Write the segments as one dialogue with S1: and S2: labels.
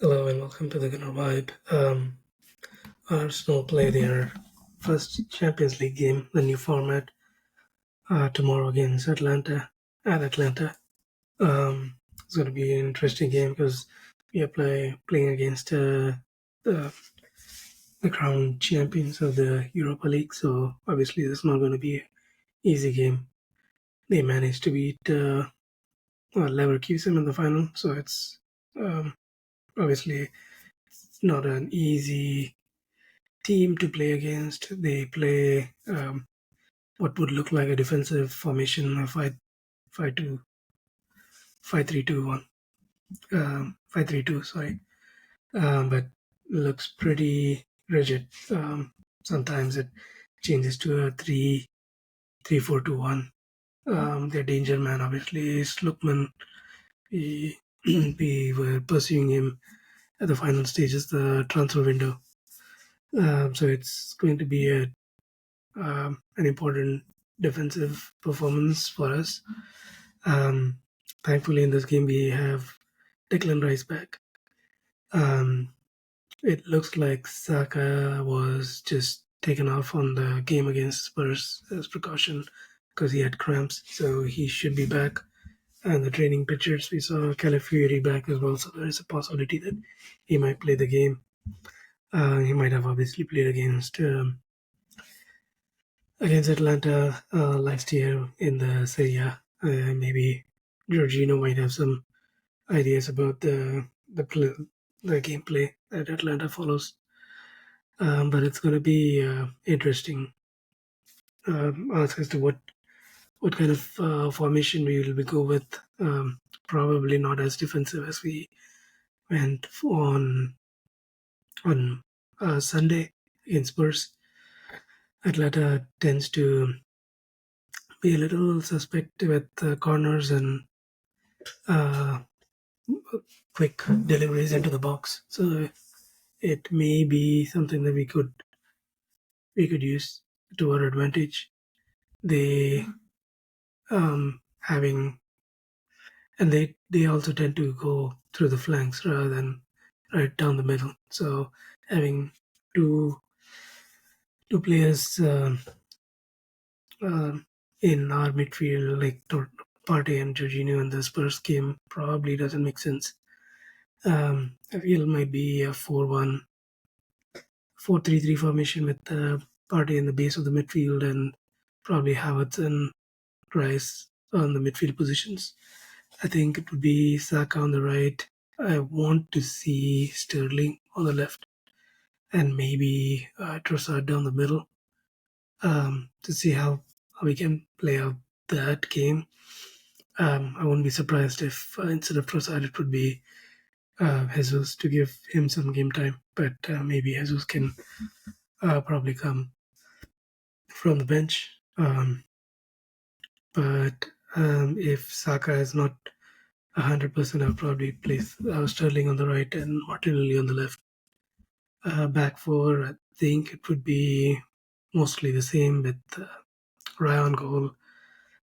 S1: Hello and welcome to the Gunner Vibe. Arsenal play their first Champions League game, the new format, tomorrow against Atlanta at Atlanta. It's going to be an interesting game because we are playing against the, the crown champions of the Europa League. So obviously, this is not going to be an easy game. They managed to beat Leverkusen in the final, so it's um, obviously not an easy team to play against. They play what would look like a defensive formation, a 5-2, 5-3-2-1, 5-3-2. Sorry, but looks pretty rigid. Sometimes it changes to a 3-4-2-1. Their danger man obviously is Lookman. We, we were pursuing him at the final stages, the transfer window. So it's going to be an important defensive performance for us. Um, Thankfully, in this game, we have Declan Rice back. Um, it looks like Saka was just taken off on the game against Spurs as precaution because he had cramps, so he should be back. And the training pictures, we saw Calafiori back as well, so there is a possibility that he might play the game. He might have obviously played against Atlanta last year in the Serie A. Maybe Jorginho might have some ideas about the gameplay that Atlanta follows. But it's going to be interesting. Ask as to what kind of formation we will go with. Probably not as defensive as we went on Sunday against Spurs. Atlanta tends to be a little suspect with corners and uh, quick deliveries into the box. So it may be something that we could use to our advantage. They having and they also tend to go through the flanks rather than right down the middle. So having two two players uh, in our midfield like Partey and Jorginho in the Spurs game probably doesn't make sense. I feel it might be a 4-3-3 formation with Partey in the base of the midfield and probably Havertz and Rice on the midfield positions. I think it would be Saka on the right. I want to see Sterling on the left and maybe Trossard down the middle to see how we can play out that game. I wouldn't be surprised if instead of Trossard it would be Jesus to give him some game time, but maybe Jesus can probably come from the bench. But if Saka is not 100%, I'll probably place Sterling on the right and Martinelli on the left. Back four, I think it would be mostly the same with Ryan goal,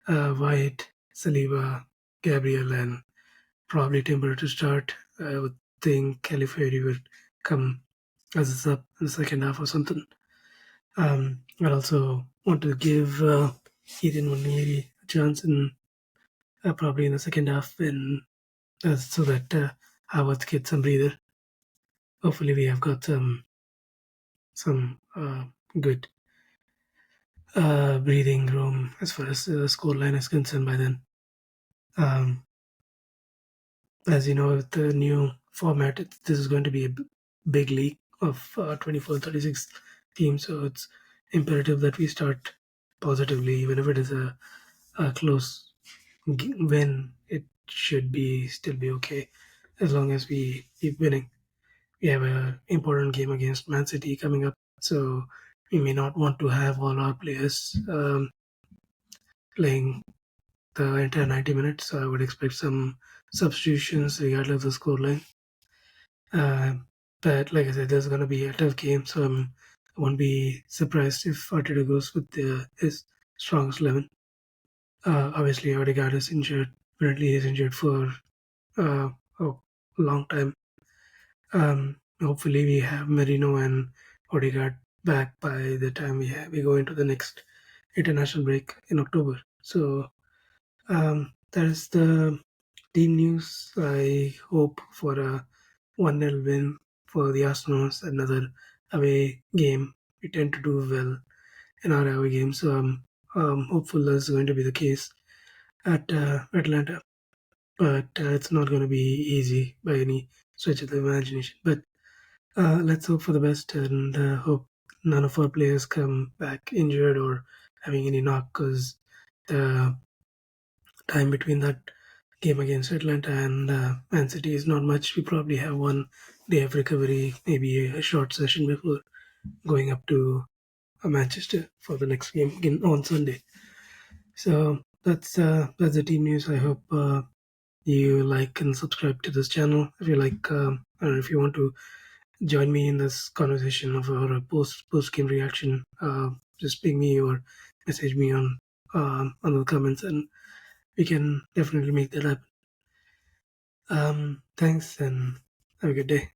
S1: White, Saliba, Gabriel, and probably Timber to start. I would think Califury would come as a sub in the second half or something. I also want to give Ethan Waneri a chance in probably in the second half, and so that Havertz gets some breather. Hopefully, we have got some good breathing room as far as the scoreline is concerned by then. Um, as you know, with the new format, this is going to be a big league of 24, 36 teams, so it's imperative that we start positively, even if it is a close win. It should be still be okay as long as we keep winning. We have an important game against Man City coming up, so we may not want to have all our players playing the entire 90 minutes. So I would expect some substitutions regardless of the scoreline. Uh, but like I said, there's going to be a tough game, so I won't be surprised if Arteta goes with his strongest 11. Obviously, Odegaard is injured. Apparently, he's injured for uh, a long time. Hopefully, we have Merino and Odegaard back by the time we go into the next international break in October. So that is the team news. I hope for a 1-0 win for the Arsenals, another away game. We tend to do well in our away games, so I'm hopeful that's going to be the case at Atlanta. But it's not going to be easy by any stretch of the imagination. But let's hope for the best and hope none of our players come back injured or having any knock, because the time between that game against Atlanta and Man City is not much. We probably have 1 day of recovery, maybe a short session before going up to Manchester for the next game again on Sunday. So that's the team news. I hope you like and subscribe to this channel. If you like, I don't know if you want to join me in this conversation of our post game reaction. Just ping me or message me on the comments, and we can definitely make that happen. Thanks and have a good day.